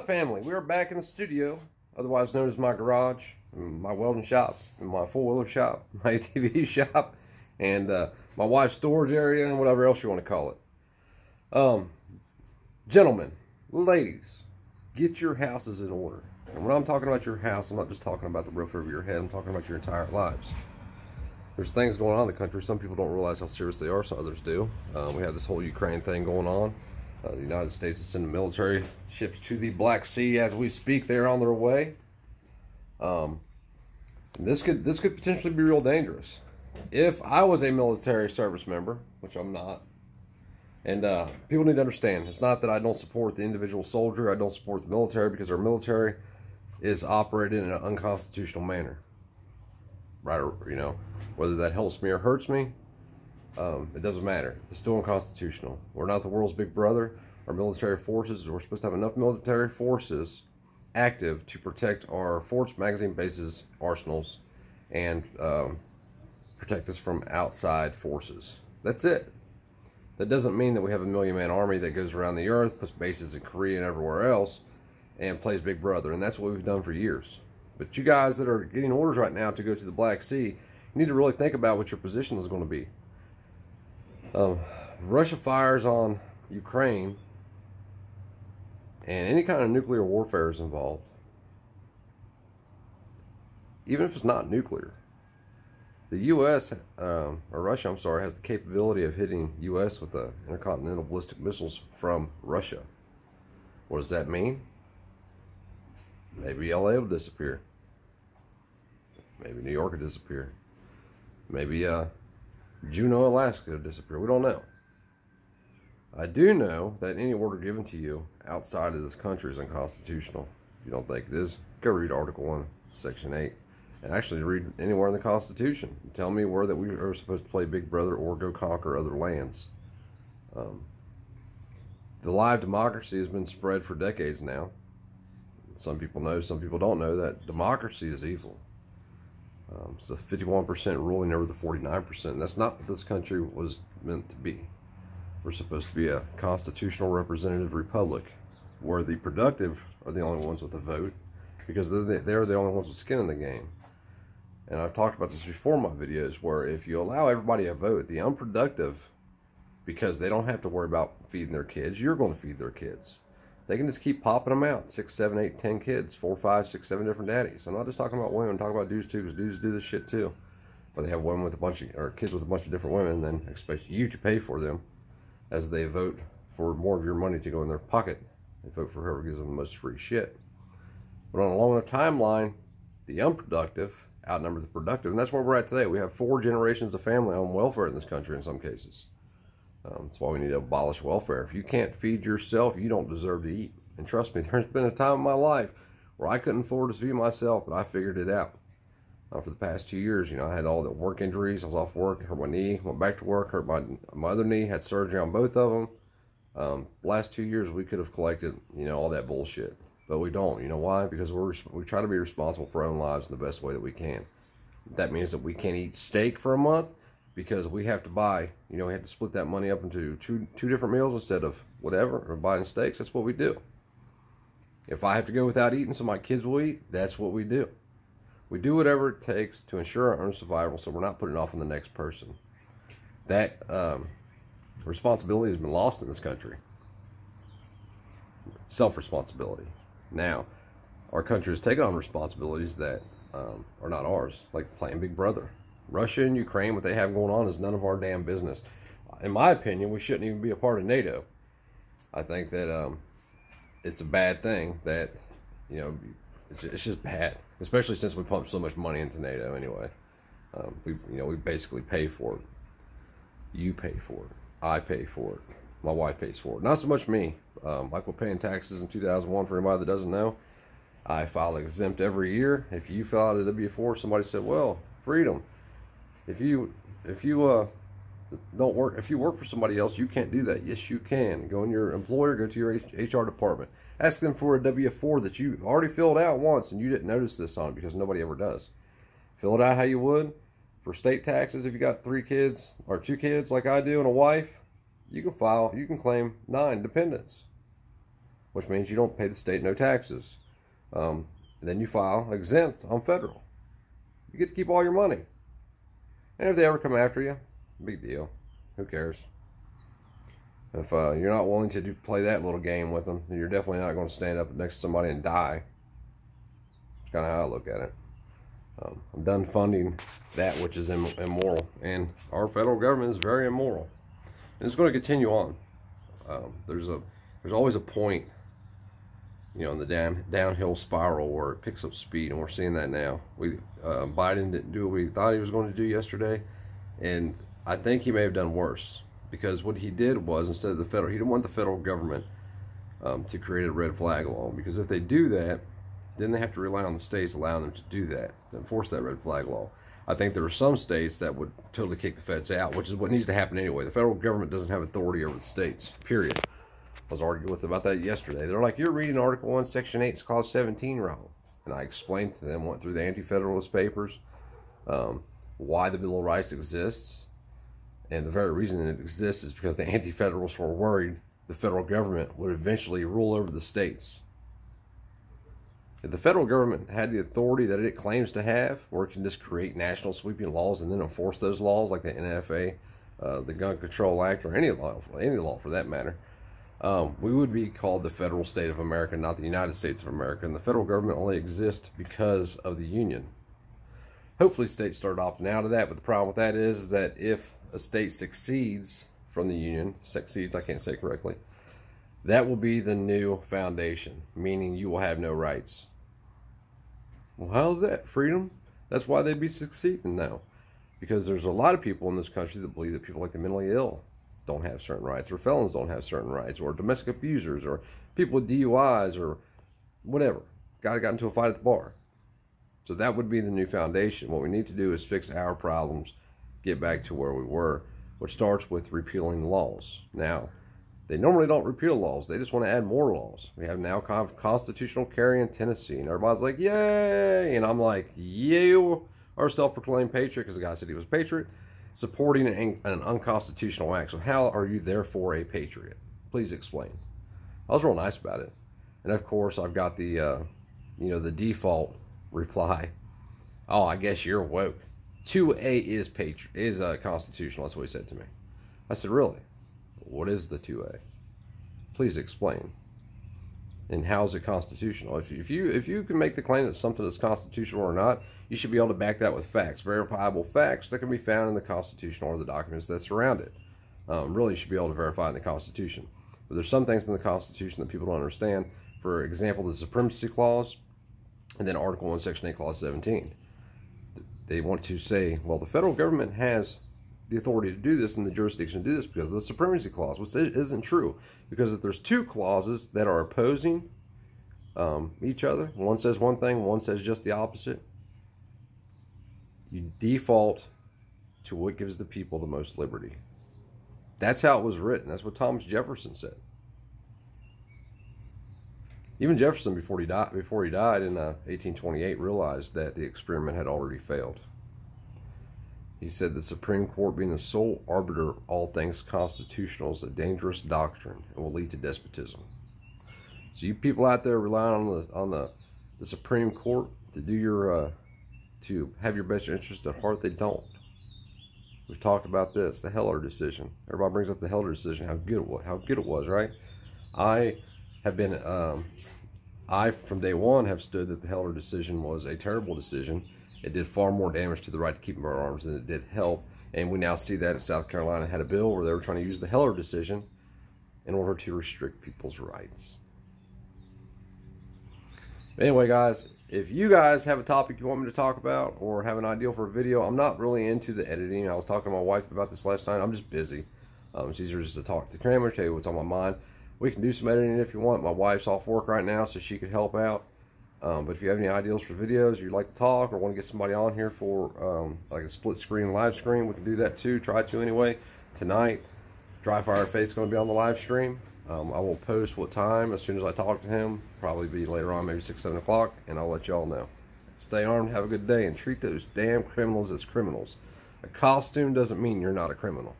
Family, we are back in the studio, otherwise known as my garage, my welding shop, my four-wheeler shop, my ATV shop, and my wife's storage area, and whatever else you want to call it. Gentlemen, ladies, get your houses in order. And when I'm talking about your house, I'm not just talking about the roof over your head, I'm talking about your entire lives. There's things going on in the country. Some people don't realize how serious they are, so others do. We have this whole Ukraine thing going on. The United States is sending military ships to the Black Sea as we speak. They're on their way. This could potentially be real dangerous. If I was a military service member, which I'm not, and people need to understand, it's not that I don't support the individual soldier. I don't support the military, because our military is operated in an unconstitutional manner. Right, you know, whether that helps me or hurts me, it doesn't matter. It's still unconstitutional. We're not the world's big brother. Our military forces, we're supposed to have enough military forces active to protect our forts, magazine bases, arsenals, and protect us from outside forces. That's it. That doesn't mean that we have a million-man army that goes around the earth, puts bases in Korea and everywhere else, and plays big brother. And that's what we've done for years. But you guys that are getting orders right now to go to the Black Sea, you need to really think about what your position is going to be. Russia fires on Ukraine, and any kind of nuclear warfare is involved. Even if it's not nuclear. The U.S., or Russia, I'm sorry, has the capability of hitting U.S. with the intercontinental ballistic missiles from Russia. What does that mean? Maybe LA will disappear. Maybe New York will disappear. Maybe Juneau, Alaska will disappear. We don't know. I do know that any order given to you outside of this country is unconstitutional. If you don't think it is, go read Article 1, Section 8. And actually read anywhere in the Constitution. Tell me where that we are supposed to play Big Brother or go conquer other lands. The lie of democracy has been spread for decades now. Some people know, some people don't know that democracy is evil. It's the 51% ruling over the 49%. And that's not what this country was meant to be. We're supposed to be a constitutional representative republic where the productive are the only ones with a vote, because they're the only ones with skin in the game. And I've talked about this before in my videos, where if you allow everybody a vote, the unproductive, because they don't have to worry about feeding their kids, you're going to feed their kids. They can just keep popping them out. 6, 7, 8, 10 kids. 4, 5, 6, 7 different daddies. I'm not just talking about women. I'm talking about dudes too, because dudes do this shit too. Where they have women with a bunch of, or kids with a bunch of different women, and then expect you to pay for them as they vote for more of your money to go in their pocket. They vote for whoever gives them the most free shit. But on a longer timeline, the unproductive outnumber the productive. And that's where we're at today. We have 4 generations of family on welfare in this country in some cases. That's why we need to abolish welfare. If you can't feed yourself, you don't deserve to eat. And trust me, there's been a time in my life where I couldn't afford to feed myself, but I figured it out. For the past 2 years, you know, I had all the work injuries. I was off work, hurt my knee, went back to work, hurt my other knee, had surgery on both of them. Last 2 years, we could have collected, you know, all that bullshit. But we don't. You know why? Because we try to be responsible for our own lives in the best way that we can. That means that we can't eat steak for a month, because we have to buy, you know, we have to split that money up into two different meals instead of whatever, or buying steaks. That's what we do. If I have to go without eating so my kids will eat, that's what we do. We do whatever it takes to ensure our own survival, so we're not putting it off on the next person. That responsibility has been lost in this country. Self-responsibility. Now, our country has taken on responsibilities that are not ours, like playing Big Brother. Russia and Ukraine, what they have going on is none of our damn business. In my opinion, we shouldn't even be a part of NATO. I think that it's a bad thing that, you know, it's just bad, especially since we pump so much money into NATO anyway. We basically pay for it. You pay for it. I pay for it. My wife pays for it. Not so much me. I quit paying taxes in 2001. For anybody that doesn't know, I file exempt every year. If you fill out a W-4, somebody said, "Well, freedom. If you don't work, if you work for somebody else, you can't do that." Yes, you can. Go in your employer, go to your HR department, ask them for a W-4 that you already filled out once and you didn't notice this on, because nobody ever does. Fill it out how you would for state taxes. If you got 3 kids or 2 kids like I do and a wife, you can claim 9 dependents. which means you don't pay the state no taxes. Then you file exempt on federal. You get to keep all your money. And if they ever come after you, big deal. Who cares? If you're not willing to play that little game with them, then you're definitely not going to stand up next to somebody and die. That's kind of how I look at it. I'm done funding that which is immoral. And our federal government is very immoral. And it's going to continue on. There's always a point, you know, in the downhill spiral where it picks up speed, and we're seeing that now. Biden didn't do what we thought he was going to do yesterday, and I think he may have done worse, because what he did was, instead of he didn't want the federal government to create a red flag law, because if they do that, then they have to rely on the states allowing them to do that, to enforce that red flag law. I think there are some states that would totally kick the feds out, which is what needs to happen anyway. The federal government doesn't have authority over the states, period. I was arguing with them about that yesterday. They're like, you're reading Article 1, Section 8, Clause 17 wrong. And I explained to them, went through the anti-federalist papers, why the Bill of Rights exists. And the very reason it exists is because the anti-federalists were worried the federal government would eventually rule over the states. If the federal government had the authority that it claims to have, or it can just create national sweeping laws and then enforce those laws, like the NFA, the Gun Control Act, or any law for that matter, we would be called the federal state of America, not the United States of America. And the federal government only exists because of the Union. Hopefully states start opting out of that, but the problem with that is that if a state succeeds from the Union, I can't say it correctly, that will be the new foundation, meaning you will have no rights. Well, how's that? Freedom? That's why they'd be succeeding now. Because there's a lot of people in this country that believe that people like the mentally ill don't have certain rights, or felons don't have certain rights, or domestic abusers, or people with DUIs, or whatever. Guy got into a fight at the bar. So that would be the new foundation. What we need to do is fix our problems, get back to where we were, which starts with repealing the laws. Now, they normally don't repeal laws. They just want to add more laws. We have now constitutional carry in Tennessee, and everybody's like, yay! And I'm like, you are a self-proclaimed patriot, because the guy said he was a patriot, supporting an unconstitutional act. So how are you therefore a patriot? Please explain. I was real nice about it. And of course, I've got the, you know, the default reply. Oh, I guess you're woke. 2A is constitutional. That's what he said to me. I said, really? What is the 2A? Please explain. And how is it constitutional? If you can make the claim that something is constitutional or not, you should be able to back that with facts, verifiable facts that can be found in the Constitution or the documents that surround it. Really, you should be able to verify in the Constitution. But there's some things in the Constitution that people don't understand. For example, the Supremacy Clause, and then Article 1, Section 8, Clause 17. They want to say, well, the federal government has the authority to do this and the jurisdiction to do this because of the Supremacy Clause, which isn't true. Because if there's two clauses that are opposing each other, one says one thing, one says just the opposite, you default to what gives the people the most liberty. That's how it was written. That's what Thomas Jefferson said. Even Jefferson, before he died in 1828, realized that the experiment had already failed. He said the Supreme Court, being the sole arbiter of all things constitutional, is a dangerous doctrine and will lead to despotism. So you people out there relying on the Supreme Court to do your to have your best interest at heart, they don't. We've talked about this, the Heller decision. Everybody brings up the Heller decision, how good it was, right? I have been, I from day one have stood that the Heller decision was a terrible decision. It did far more damage to the right to keep and bear arms than it did help. And we now see that South Carolina had a bill where they were trying to use the Heller decision in order to restrict people's rights. Anyway, guys, if you guys have a topic you want me to talk about or have an idea for a video, I'm not really into the editing. I was talking to my wife about this last night. I'm just busy. It's easier just to talk to the camera, tell you what's on my mind. We can do some editing if you want. My wife's off work right now, so she could help out. But if you have any ideas for videos, you'd like to talk or want to get somebody on here for like a split screen live stream, we can do that too. Try to anyway. Tonight, Dry Fire Faith's going to be on the live stream. I will post what time as soon as I talk to him. Probably be later on, maybe 6, 7 o'clock, and I'll let y'all know. Stay armed, have a good day, and treat those damn criminals as criminals. A costume doesn't mean you're not a criminal.